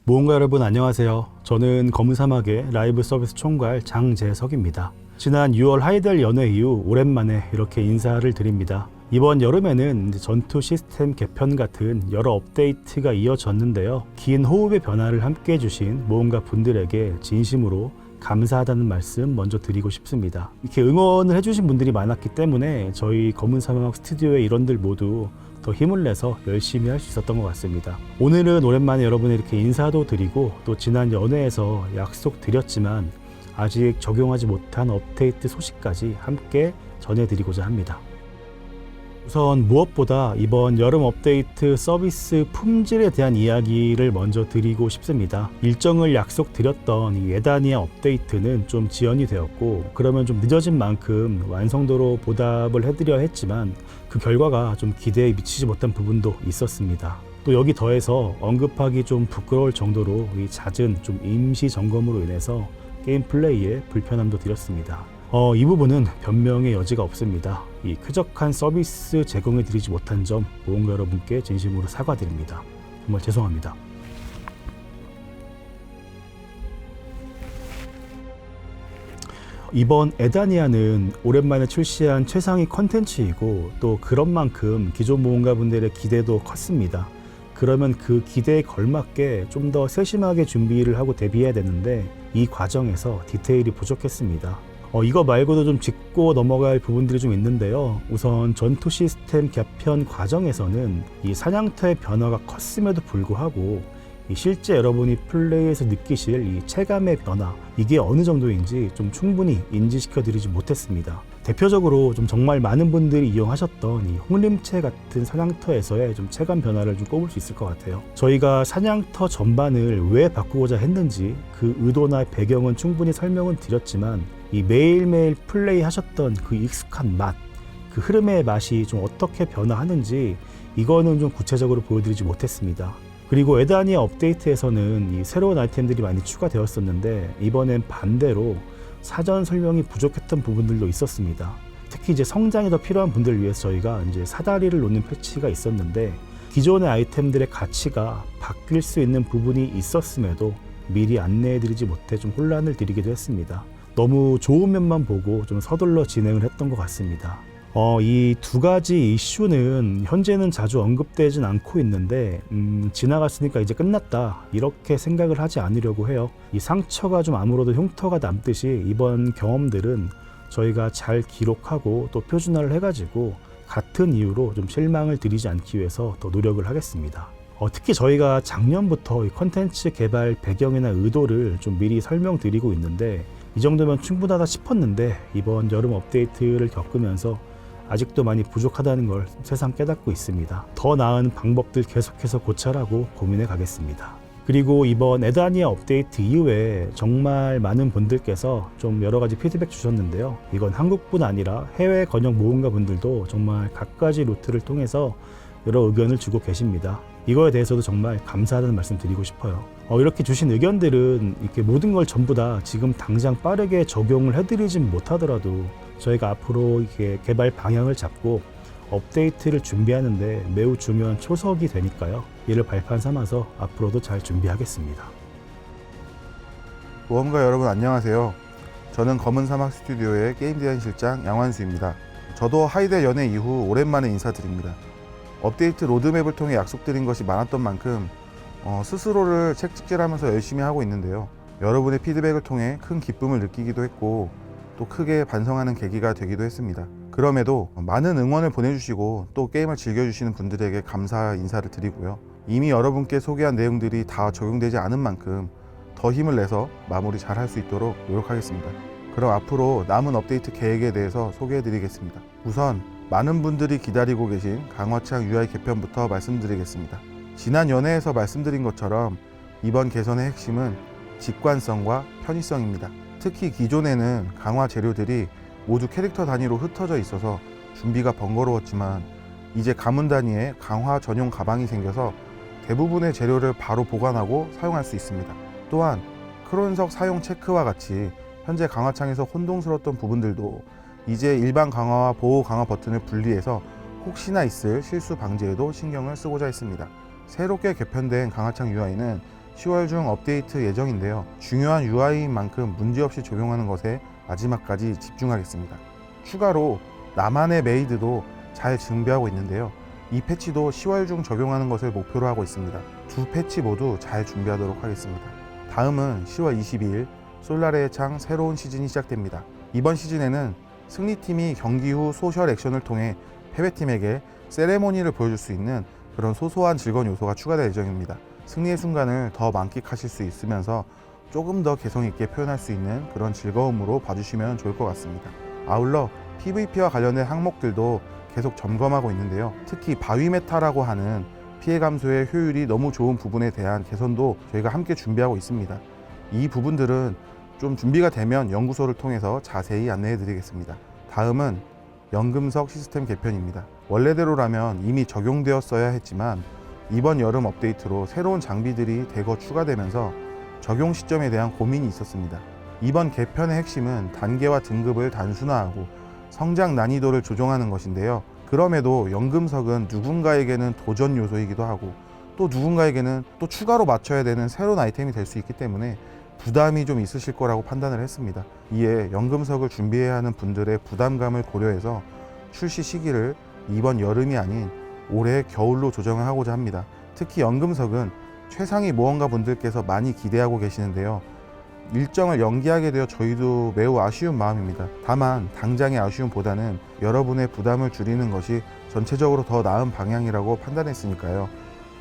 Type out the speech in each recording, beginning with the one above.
모험가 여러분 안녕하세요. 저는 검은사막의 라이브 서비스 총괄 장재석입니다. 지난 6월 하이델 연회 이후 오랜만에 이렇게 인사를 드립니다. 이번 여름에는 전투 시스템 개편 같은 여러 업데이트가 이어졌는데요. 긴 호흡의 변화를 함께 해주신 모험가 분들에게 진심으로 감사하다는 말씀 먼저 드리고 싶습니다. 이렇게 응원을 해주신 분들이 많았기 때문에 저희 검은사막 스튜디오의 일원들 모두 더 힘을 내서 열심히 할 수 있었던 것 같습니다. 오늘은 오랜만에 여러분에 이렇게 인사도 드리고 또 지난 연회에서 약속 드렸지만 아직 적용하지 못한 업데이트 소식까지 함께 전해드리고자 합니다. 우선 무엇보다 이번 여름 업데이트 서비스 품질에 대한 이야기를 먼저 드리고 싶습니다. 일정을 약속드렸던 이 에다니아 업데이트는 좀 지연이 되었고 그러면 좀 늦어진 만큼 완성도로 보답을 해드려야 했지만 그 결과가 좀 기대에 미치지 못한 부분도 있었습니다. 또 여기 더해서 언급하기 좀 부끄러울 정도로 이 잦은 좀 임시 점검으로 인해서 게임 플레이에 불편함도 드렸습니다. 이 부분은 변명의 여지가 없습니다. 이 쾌적한 서비스 제공해드리지 못한 점 모험가 여러분께 진심으로 사과드립니다. 정말 죄송합니다. 이번 에다니아는 오랜만에 출시한 최상위 컨텐츠이고 또 그런 만큼 기존 모험가분들의 기대도 컸습니다. 그러면 그 기대에 걸맞게 좀 더 세심하게 준비를 하고 대비해야 되는데 이 과정에서 디테일이 부족했습니다. 이거 말고도 좀 짚고 넘어갈 부분들이 좀 있는데요. 우선 전투 시스템 개편 과정에서는 이 사냥터의 변화가 컸음에도 불구하고 실제 여러분이 플레이에서 느끼실 이 체감의 변화, 이게 어느 정도인지 좀 충분히 인지시켜 드리지 못했습니다. 대표적으로 좀 정말 많은 분들이 이용하셨던 이 홍림체 같은 사냥터에서의 좀 체감 변화를 좀 꼽을 수 있을 것 같아요. 저희가 사냥터 전반을 왜 바꾸고자 했는지 그 의도나 배경은 충분히 설명은 드렸지만 이 매일매일 플레이 하셨던 그 익숙한 맛, 그 흐름의 맛이 좀 어떻게 변화하는지 이거는 좀 구체적으로 보여드리지 못했습니다. 그리고 에다니아 업데이트에서는 이 새로운 아이템들이 많이 추가되었었는데 이번엔 반대로 사전 설명이 부족했던 부분들도 있었습니다. 특히 이제 성장이 더 필요한 분들을 위해서 저희가 이제 사다리를 놓는 패치가 있었는데 기존의 아이템들의 가치가 바뀔 수 있는 부분이 있었음에도 미리 안내해드리지 못해 좀 혼란을 드리기도 했습니다. 너무 좋은 면만 보고 좀 서둘러 진행을 했던 것 같습니다. 이 두 가지 이슈는 현재는 자주 언급되진 않고 있는데 지나갔으니까 이제 끝났다 이렇게 생각을 하지 않으려고 해요. 이 상처가 좀 아무래도 흉터가 남듯이 이번 경험들은 저희가 잘 기록하고 또 표준화를 해가지고 같은 이유로 좀 실망을 드리지 않기 위해서 더 노력을 하겠습니다. 특히 저희가 작년부터 이 컨텐츠 개발 배경이나 의도를 좀 미리 설명드리고 있는데 이 정도면 충분하다 싶었는데 이번 여름 업데이트를 겪으면서 아직도 많이 부족하다는 걸 새삼 깨닫고 있습니다. 더 나은 방법들 계속해서 고찰하고 고민해 가겠습니다. 그리고 이번 에다니아 업데이트 이후에 정말 많은 분들께서 좀 여러 가지 피드백 주셨는데요. 이건 한국뿐 아니라 해외 권역 모험가 분들도 정말 각가지 루트를 통해서 여러 의견을 주고 계십니다. 이거에 대해서도 정말 감사하다는 말씀 드리고 싶어요. 이렇게 주신 의견들은 이렇게 모든 걸 전부 다 지금 당장 빠르게 적용을 해드리진 못하더라도 저희가 앞으로 이렇게 개발 방향을 잡고 업데이트를 준비하는데 매우 중요한 초석이 되니까요. 이를 발판 삼아서 앞으로도 잘 준비하겠습니다. 모험가 여러분 안녕하세요. 저는 검은사막 스튜디오의 게임 디자인 실장 양환수입니다. 저도 하이델 연회 이후 오랜만에 인사드립니다. 업데이트 로드맵을 통해 약속드린 것이 많았던 만큼 스스로를 책찍질하면서 열심히 하고 있는데요. 여러분의 피드백을 통해 큰 기쁨을 느끼기도 했고 또 크게 반성하는 계기가 되기도 했습니다. 그럼에도 많은 응원을 보내주시고 또 게임을 즐겨주시는 분들에게 감사 인사를 드리고요. 이미 여러분께 소개한 내용들이 다 적용되지 않은 만큼 더 힘을 내서 마무리 잘 할 수 있도록 노력하겠습니다. 그럼 앞으로 남은 업데이트 계획에 대해서 소개해드리겠습니다. 우선 많은 분들이 기다리고 계신 강화창 UI 개편부터 말씀드리겠습니다. 지난 연회에서 말씀드린 것처럼 이번 개선의 핵심은 직관성과 편의성입니다. 특히 기존에는 강화 재료들이 모두 캐릭터 단위로 흩어져 있어서 준비가 번거로웠지만 이제 가문 단위의 강화 전용 가방이 생겨서 대부분의 재료를 바로 보관하고 사용할 수 있습니다. 또한 크론석 사용 체크와 같이 현재 강화창에서 혼동스러웠던 부분들도 이제 일반 강화와 보호 강화 버튼을 분리해서 혹시나 있을 실수 방지에도 신경을 쓰고자 했습니다. 새롭게 개편된 강화창 UI는 10월 중 업데이트 예정인데요. 중요한 UI인 만큼 문제없이 적용하는 것에 마지막까지 집중하겠습니다. 추가로 나만의 메이드도 잘 준비하고 있는데요. 이 패치도 10월 중 적용하는 것을 목표로 하고 있습니다. 두 패치 모두 잘 준비하도록 하겠습니다. 다음은 10월 22일 솔라레의 창 새로운 시즌이 시작됩니다. 이번 시즌에는 승리팀이 경기 후 소셜 액션을 통해 패배팀에게 세레모니를 보여줄 수 있는 그런 소소한 즐거운 요소가 추가될 예정입니다. 승리의 순간을 더 만끽하실 수 있으면서 조금 더 개성 있게 표현할 수 있는 그런 즐거움으로 봐주시면 좋을 것 같습니다. 아울러 PVP와 관련된 항목들도 계속 점검하고 있는데요. 특히 바위 메타라고 하는 피해 감소의 효율이 너무 좋은 부분에 대한 개선도 저희가 함께 준비하고 있습니다. 이 부분들은 좀 준비가 되면 연구소를 통해서 자세히 안내해 드리겠습니다. 다음은 연금석 시스템 개편입니다. 원래대로라면 이미 적용되었어야 했지만 이번 여름 업데이트로 새로운 장비들이 대거 추가되면서 적용 시점에 대한 고민이 있었습니다. 이번 개편의 핵심은 단계와 등급을 단순화하고 성장 난이도를 조정하는 것인데요. 그럼에도 연금석은 누군가에게는 도전 요소이기도 하고 또 누군가에게는 또 추가로 맞춰야 되는 새로운 아이템이 될 수 있기 때문에 부담이 좀 있으실 거라고 판단을 했습니다. 이에 연금석을 준비해야 하는 분들의 부담감을 고려해서 출시 시기를 이번 여름이 아닌 올해 겨울로 조정을 하고자 합니다. 특히 연금석은 최상위 모험가 분들께서 많이 기대하고 계시는데요. 일정을 연기하게 되어 저희도 매우 아쉬운 마음입니다. 다만 당장의 아쉬움보다는 여러분의 부담을 줄이는 것이 전체적으로 더 나은 방향이라고 판단했으니까요.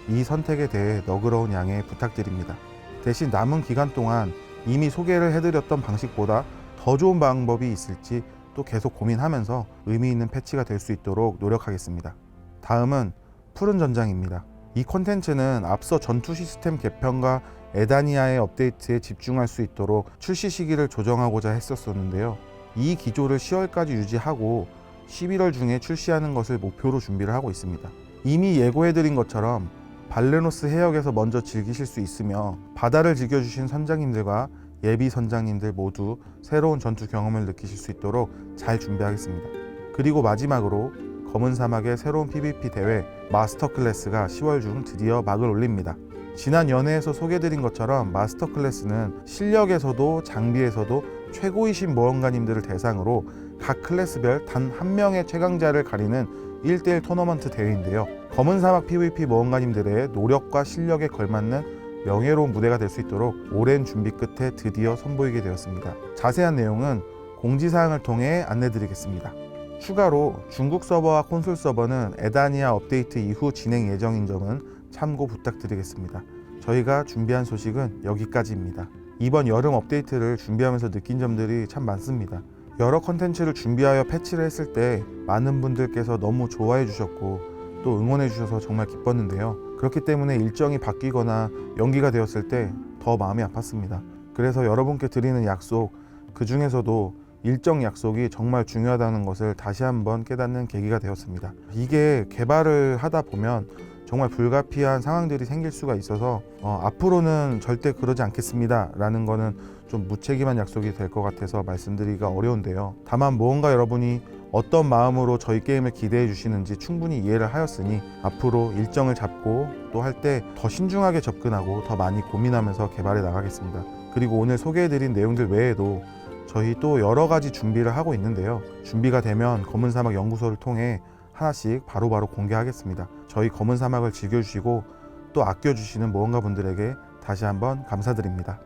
이 선택에 대해 너그러운 양해 부탁드립니다. 대신 남은 기간 동안 이미 소개를 해드렸던 방식보다 더 좋은 방법이 있을지 또 계속 고민하면서 의미 있는 패치가 될 수 있도록 노력하겠습니다. 다음은 푸른 전장입니다. 이 콘텐츠는 앞서 전투 시스템 개편과 에다니아의 업데이트에 집중할 수 있도록 출시 시기를 조정하고자 했었는데요. 이 기조를 10월까지 유지하고 11월 중에 출시하는 것을 목표로 준비를 하고 있습니다. 이미 예고해드린 것처럼 발레노스 해역에서 먼저 즐기실 수 있으며 바다를 즐겨주신 선장님들과 예비 선장님들 모두 새로운 전투 경험을 느끼실 수 있도록 잘 준비하겠습니다. 그리고 마지막으로 검은 사막의 새로운 PVP 대회 마스터 클래스가 10월 중 드디어 막을 올립니다. 지난 연회에서 소개드린 것처럼 마스터 클래스는 실력에서도 장비에서도 최고이신 모험가님들을 대상으로 각 클래스별 단 한 명의 최강자를 가리는 1대1 토너먼트 대회인데요. 검은 사막 PVP 모험가님들의 노력과 실력에 걸맞는 명예로운 무대가 될 수 있도록 오랜 준비 끝에 드디어 선보이게 되었습니다. 자세한 내용은 공지사항을 통해 안내드리겠습니다. 추가로 중국 서버와 콘솔 서버는 에다니아 업데이트 이후 진행 예정인 점은 참고 부탁드리겠습니다. 저희가 준비한 소식은 여기까지입니다. 이번 여름 업데이트를 준비하면서 느낀 점들이 참 많습니다. 여러 컨텐츠를 준비하여 패치를 했을 때 많은 분들께서 너무 좋아해 주셨고 또 응원해 주셔서 정말 기뻤는데요. 그렇기 때문에 일정이 바뀌거나 연기가 되었을 때 더 마음이 아팠습니다. 그래서 여러분께 드리는 약속, 그 중에서도 일정 약속이 정말 중요하다는 것을 다시 한번 깨닫는 계기가 되었습니다. 이게 개발을 하다 보면 정말 불가피한 상황들이 생길 수가 있어서 앞으로는 절대 그러지 않겠습니다 라는 거는 좀 무책임한 약속이 될 것 같아서 말씀드리기가 어려운데요. 다만 모험가 여러분이 어떤 마음으로 저희 게임을 기대해 주시는지 충분히 이해를 하였으니 앞으로 일정을 잡고 또 할 때 더 신중하게 접근하고 더 많이 고민하면서 개발해 나가겠습니다. 그리고 오늘 소개해드린 내용들 외에도 저희 또 여러 가지 준비를 하고 있는데요. 준비가 되면 검은 사막 연구소를 통해 하나씩 바로바로 공개하겠습니다. 저희 검은 사막을 즐겨주시고 또 아껴주시는 모험가 분들에게 다시 한번 감사드립니다.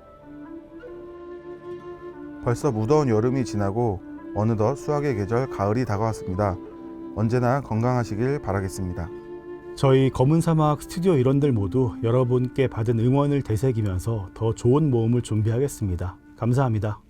벌써 무더운 여름이 지나고 어느덧 수학의 계절 가을이 다가왔습니다. 언제나 건강하시길 바라겠습니다. 저희 검은 사막 스튜디오 일원들 모두 여러분께 받은 응원을 되새기면서 더 좋은 모험을 준비하겠습니다. 감사합니다.